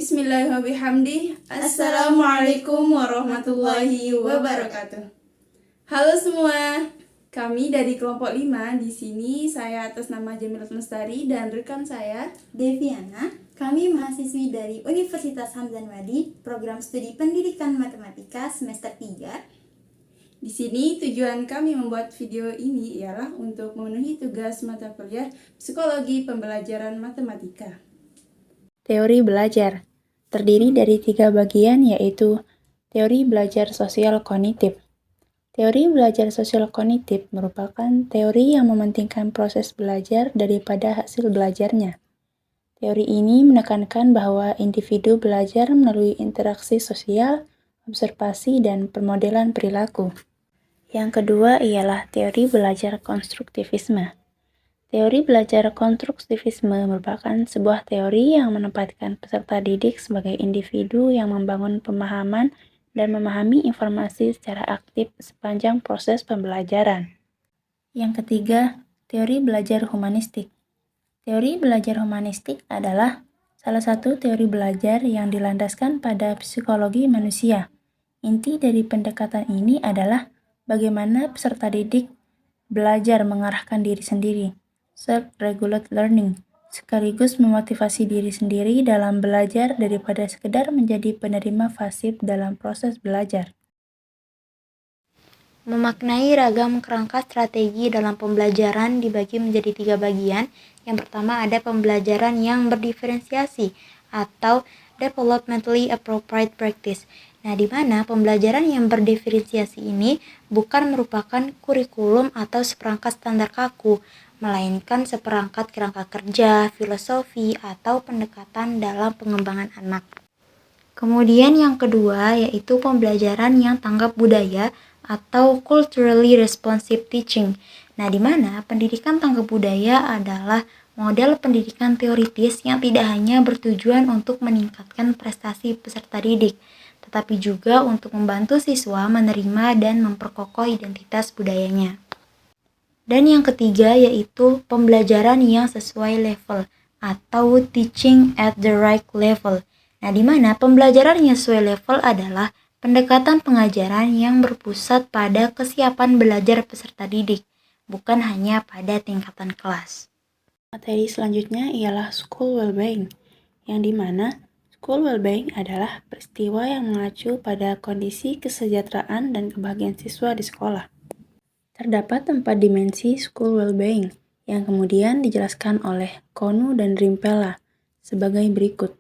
Bismillahirrahmanirrahim. Assalamualaikum warahmatullahi wabarakatuh. Halo semua, kami dari kelompok 5. Di sini saya atas nama Jamilat Lestari dan rekan saya Deviana. Kami mahasiswi dari Universitas Hamzah Wadi, program studi pendidikan matematika semester 3. Di sini tujuan kami membuat video ini ialah untuk memenuhi tugas mata kuliah Psikologi Pembelajaran Matematika. Teori belajar terdiri dari 3 bagian, yaitu teori belajar sosial kognitif. Teori belajar sosial kognitif merupakan teori yang mementingkan proses belajar daripada hasil belajarnya. Teori ini menekankan bahwa individu belajar melalui interaksi sosial, observasi, dan permodelan perilaku. Yang kedua ialah teori belajar konstruktivisme. Teori belajar konstruktivisme merupakan sebuah teori yang menempatkan peserta didik sebagai individu yang membangun pemahaman dan memahami informasi secara aktif sepanjang proses pembelajaran. Yang ketiga, teori belajar humanistik. Teori belajar humanistik adalah salah satu teori belajar yang dilandaskan pada psikologi manusia. Inti dari pendekatan ini adalah bagaimana peserta didik belajar mengarahkan diri sendiri, self-regulate learning, sekaligus memotivasi diri sendiri dalam belajar daripada sekedar menjadi penerima pasif dalam proses belajar. Memaknai ragam kerangka strategi dalam pembelajaran dibagi menjadi 3 bagian. Yang pertama ada pembelajaran yang berdiferensiasi atau developmentally appropriate practice. Nah, di mana pembelajaran yang berdiferensiasi ini bukan merupakan kurikulum atau seperangkat standar kaku, melainkan seperangkat kerangka kerja, filosofi, atau pendekatan dalam pengembangan anak. Kemudian yang kedua yaitu pembelajaran yang tanggap budaya atau culturally responsive teaching. Nah, di mana pendidikan tanggap budaya adalah model pendidikan teoritis yang tidak hanya bertujuan untuk meningkatkan prestasi peserta didik, tetapi juga untuk membantu siswa menerima dan memperkokoh identitas budayanya. Dan yang ketiga yaitu pembelajaran yang sesuai level atau teaching at the right level. Nah, di mana pembelajaran yang sesuai level adalah pendekatan pengajaran yang berpusat pada kesiapan belajar peserta didik, bukan hanya pada tingkatan kelas. Materi selanjutnya ialah school well-being, yang di mana school well-being adalah peristiwa yang mengacu pada kondisi kesejahteraan dan kebahagiaan siswa di sekolah. Terdapat 4 dimensi school well-being yang kemudian dijelaskan oleh Konu dan Rimpela sebagai berikut.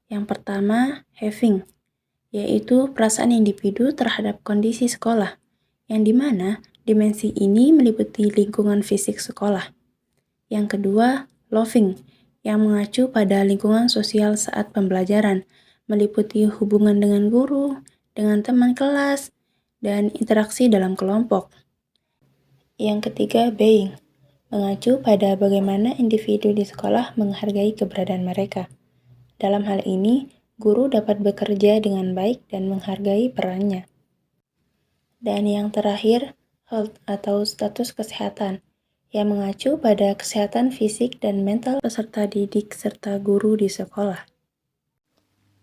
Yang pertama, having, yaitu perasaan individu terhadap kondisi sekolah, yang dimana dimensi ini meliputi lingkungan fisik sekolah. Yang kedua, loving, yang mengacu pada lingkungan sosial saat pembelajaran, meliputi hubungan dengan guru, dengan teman kelas, dan interaksi dalam kelompok. Yang ketiga, being, mengacu pada bagaimana individu di sekolah menghargai keberadaan mereka. Dalam hal ini, guru dapat bekerja dengan baik dan menghargai perannya. Dan yang terakhir, health atau status kesehatan, yang mengacu pada kesehatan fisik dan mental peserta didik serta guru di sekolah.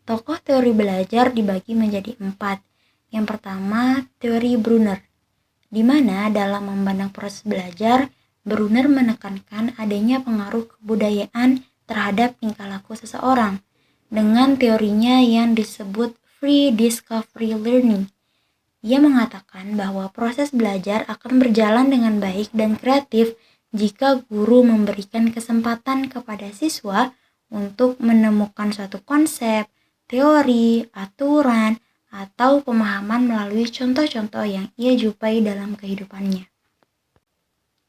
Tokoh teori belajar dibagi menjadi 4. Yang pertama, teori Brunner, di mana dalam memandang proses belajar, Brunner menekankan adanya pengaruh kebudayaan terhadap tingkah laku seseorang dengan teorinya yang disebut free discovery learning. Ia mengatakan bahwa proses belajar akan berjalan dengan baik dan kreatif jika guru memberikan kesempatan kepada siswa untuk menemukan suatu konsep, teori, aturan, atau pemahaman melalui contoh-contoh yang ia jumpai dalam kehidupannya.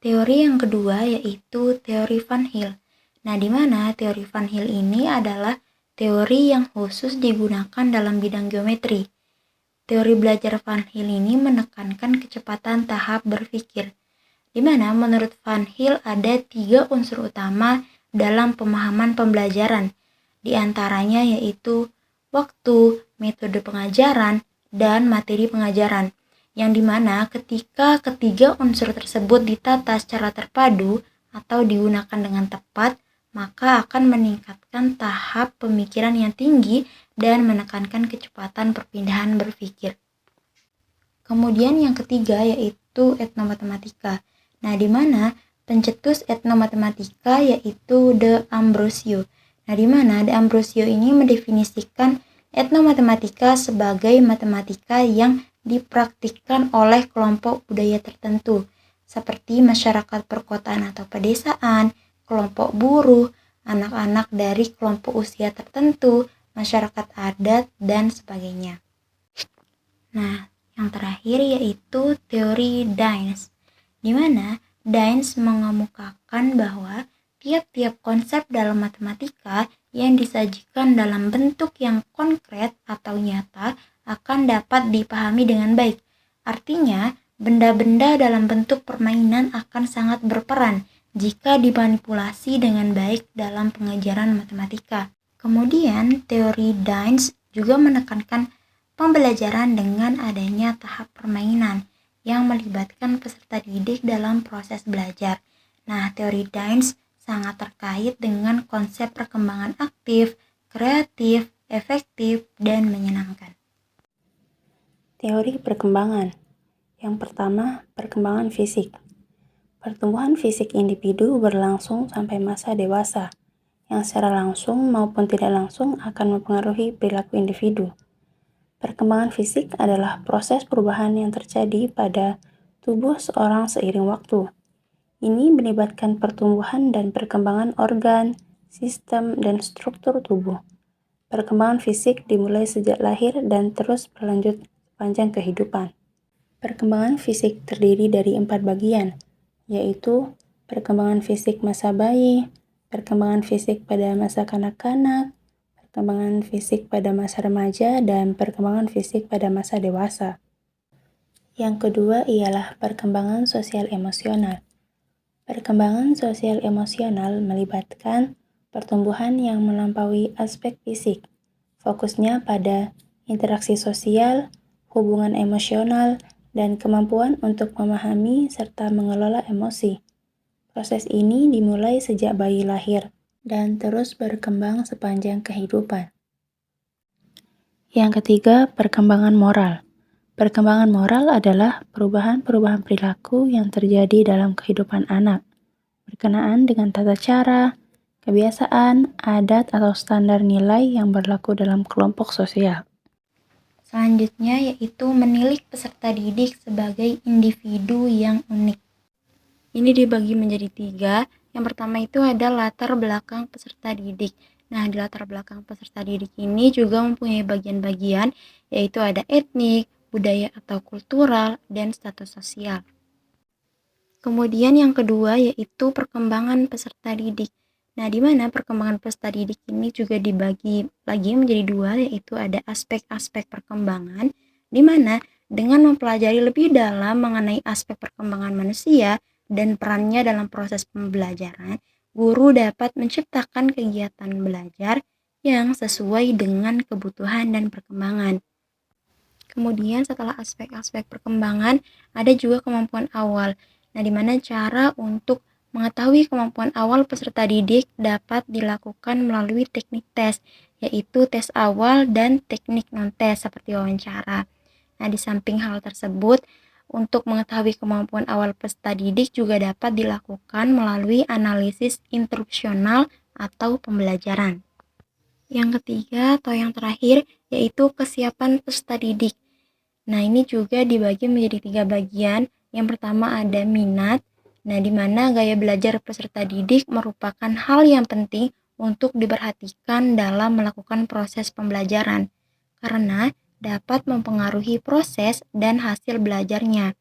Teori yang kedua yaitu teori Van Hill. Nah, di mana teori Van Hill ini adalah teori yang khusus digunakan dalam bidang geometri. Teori belajar Van Hill ini menekankan kecepatan tahap berpikir, di mana menurut Van Hill ada 3 unsur utama dalam pemahaman pembelajaran, di antaranya yaitu waktu, metode pengajaran, dan materi pengajaran, yang dimana ketika ketiga unsur tersebut ditata secara terpadu atau digunakan dengan tepat, maka akan meningkatkan tahap pemikiran yang tinggi dan menekankan kecepatan perpindahan berpikir. Kemudian yang ketiga yaitu etnomatematika. Nah, di mana pencetus etnomatematika yaitu De Ambrosio. Nah, di mana De Ambrosio ini mendefinisikan etnomatematika sebagai matematika yang dipraktikkan oleh kelompok budaya tertentu, seperti masyarakat perkotaan atau pedesaan, kelompok buruh, anak-anak dari kelompok usia tertentu, masyarakat adat, dan sebagainya. Nah, yang terakhir yaitu teori Dines, di mana Dines mengemukakan bahwa tiap-tiap konsep dalam matematika yang disajikan dalam bentuk yang konkret atau nyata akan dapat dipahami dengan baik. Artinya, benda-benda dalam bentuk permainan akan sangat berperan jika dimanipulasi dengan baik dalam pengajaran matematika. Kemudian, teori Dines juga menekankan pembelajaran dengan adanya tahap permainan yang melibatkan peserta didik dalam proses belajar. Nah, teori Dines sangat terkait dengan konsep perkembangan aktif, kreatif, efektif, dan menyenangkan. Teori perkembangan. Yang pertama, perkembangan fisik. Pertumbuhan fisik individu berlangsung sampai masa dewasa, yang secara langsung maupun tidak langsung akan mempengaruhi perilaku individu. Perkembangan fisik adalah proses perubahan yang terjadi pada tubuh seorang seiring waktu. Ini melibatkan pertumbuhan dan perkembangan organ, sistem, dan struktur tubuh. Perkembangan fisik dimulai sejak lahir dan terus berlanjut sepanjang kehidupan. Perkembangan fisik terdiri dari 4 bagian, yaitu perkembangan fisik masa bayi, perkembangan fisik pada masa kanak-kanak, perkembangan fisik pada masa remaja, dan perkembangan fisik pada masa dewasa. Yang kedua ialah perkembangan sosial emosional. Perkembangan sosial emosional melibatkan pertumbuhan yang melampaui aspek fisik, fokusnya pada interaksi sosial, hubungan emosional, dan kemampuan untuk memahami serta mengelola emosi. Proses ini dimulai sejak bayi lahir dan terus berkembang sepanjang kehidupan. Yang ketiga, perkembangan moral. Perkembangan moral adalah perubahan-perubahan perilaku yang terjadi dalam kehidupan anak, berkenaan dengan tata cara, kebiasaan, adat, atau standar nilai yang berlaku dalam kelompok sosial. Selanjutnya yaitu menilik peserta didik sebagai individu yang unik. Ini dibagi menjadi 3. Yang pertama itu ada latar belakang peserta didik. Nah, di latar belakang peserta didik ini juga mempunyai bagian-bagian, yaitu ada etnik, budaya atau kultural, dan status sosial. Kemudian yang kedua yaitu perkembangan peserta didik. Nah, di mana perkembangan peserta didik ini juga dibagi lagi menjadi 2, yaitu ada aspek-aspek perkembangan, di mana dengan mempelajari lebih dalam mengenai aspek perkembangan manusia dan perannya dalam proses pembelajaran, guru dapat menciptakan kegiatan belajar yang sesuai dengan kebutuhan dan perkembangan. Kemudian setelah aspek-aspek perkembangan, ada juga kemampuan awal. Nah, di mana cara untuk mengetahui kemampuan awal peserta didik dapat dilakukan melalui teknik tes, yaitu tes awal dan teknik non-tes seperti wawancara. Nah, di samping hal tersebut, untuk mengetahui kemampuan awal peserta didik juga dapat dilakukan melalui analisis instruksional atau pembelajaran. Yang ketiga atau yang terakhir yaitu kesiapan peserta didik. Nah, ini juga dibagi menjadi 3 bagian. Yang pertama ada minat. Nah, di mana gaya belajar peserta didik merupakan hal yang penting untuk diperhatikan dalam melakukan proses pembelajaran, karena dapat mempengaruhi proses dan hasil belajarnya.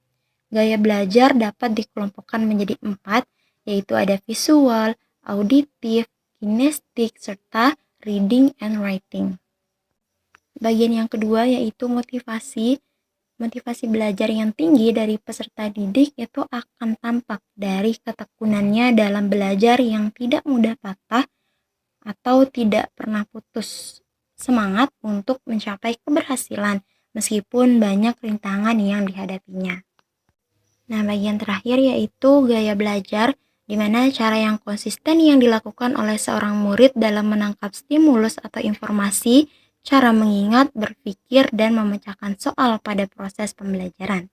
Gaya belajar dapat dikelompokkan menjadi 4, yaitu ada visual, auditif, kinestik, serta reading and writing. Bagian yang kedua yaitu motivasi. Motivasi belajar yang tinggi dari peserta didik itu akan tampak dari ketekunannya dalam belajar yang tidak mudah patah atau tidak pernah putus semangat untuk mencapai keberhasilan meskipun banyak rintangan yang dihadapinya. Nah, bagian terakhir yaitu gaya belajar. di mana cara yang konsisten yang dilakukan oleh seorang murid dalam menangkap stimulus atau informasi, cara mengingat, berpikir, dan memecahkan soal pada proses pembelajaran.